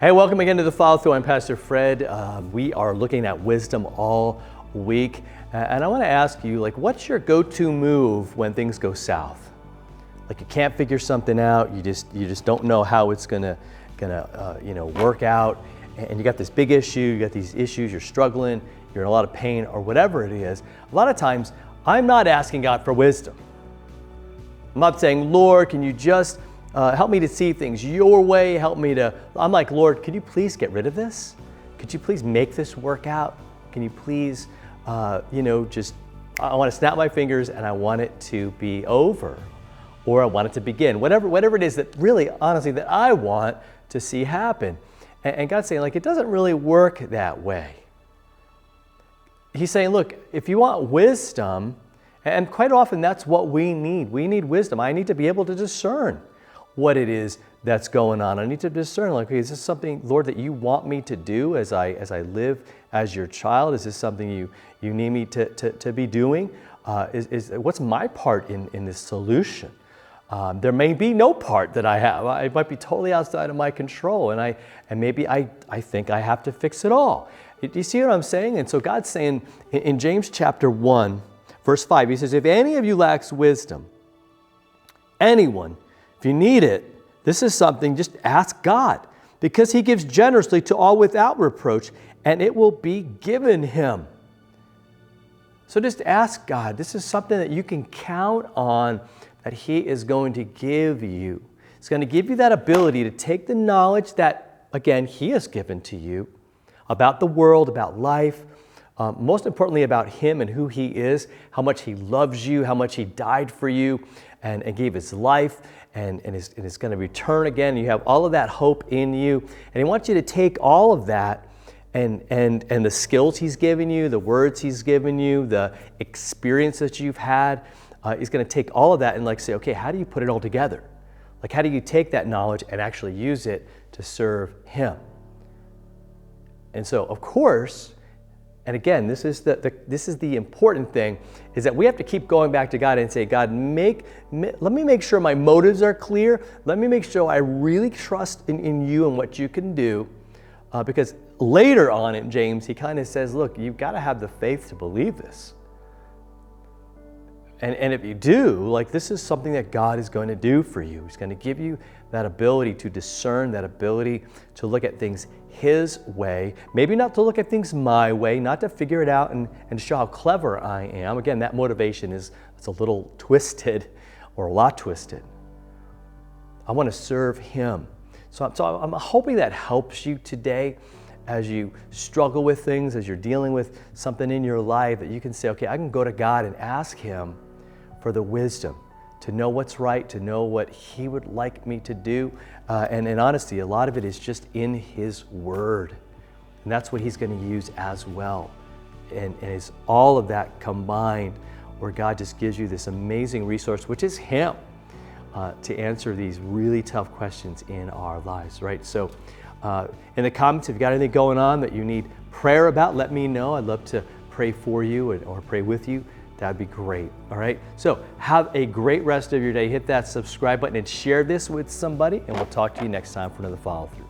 Hey, welcome again to the Follow Through. I'm Pastor Fred. We are looking at wisdom all week, and I want to ask you, what's your go-to move when things go south? Like you can't figure something out, you just don't know how it's gonna work out, and you got this big issue, you got these issues, you're struggling, you're in a lot of pain, or whatever it is. A lot of times, I'm not asking God for wisdom. I'm not saying, Lord, can you just help me to see things your way, I'm like, Lord, could you please get rid of this? Could you please make this work out? Can you please, I want to snap my fingers and I want it to be over, or I want it to begin, whatever it is that really, honestly, that I want to see happen. And God's saying, it doesn't really work that way. He's saying, look, if you want wisdom, and quite often that's what we need wisdom. I need to be able to discern what it is that's going on. I need to discern, is this something, Lord, that you want me to do as I live as your child? Is this something you need me to be doing? What's my part in this solution? There may be no part that I have. It might be totally outside of my control, and maybe I think I have to fix it all. Do you see what I'm saying? And so God's saying in James chapter 1, verse 5, he says, if any of you lacks wisdom, anyone, if you need it, this is something, just ask God, because he gives generously to all without reproach, and it will be given him. So just ask God. This is something that you can count on, that he is going to give you. He's going to give you that ability to take the knowledge that, again, he has given to you about the world, about life, most importantly about him and who he is, how much he loves you, how much he died for you and gave his life and is going to return again. You have all of that hope in you. And he wants you to take all of that and the skills he's given you, the words he's given you, the experience that you've had. He's going to take all of that and say, okay, how do you put it all together? How do you take that knowledge and actually use it to serve him? And so, of course, and again, this is the important thing, is that we have to keep going back to God and say, God, let me make sure my motives are clear. Let me make sure I really trust in you and what you can do. Because later on in James, he kind of says, look, you've got to have the faith to believe this. And if you do, this is something that God is going to do for you. He's going to give you that ability to discern, that ability to look at things his way, maybe not to look at things my way, not to figure it out and show how clever I am. Again, that motivation it's a little twisted, or a lot twisted. I want to serve him. So I'm hoping that helps you today as you struggle with things, as you're dealing with something in your life, that you can say, okay, I can go to God and ask him for the wisdom to know what's right, to know what he would like me to do. And in honesty, a lot of it is just in his word. And that's what he's going to use as well. And it's all of that combined, where God just gives you this amazing resource, which is him, to answer these really tough questions in our lives, right? So in the comments, if you got anything going on that you need prayer about, let me know. I'd love to pray for you or pray with you. That'd be great, all right? So have a great rest of your day. Hit that subscribe button and share this with somebody, and we'll talk to you next time for another follow through.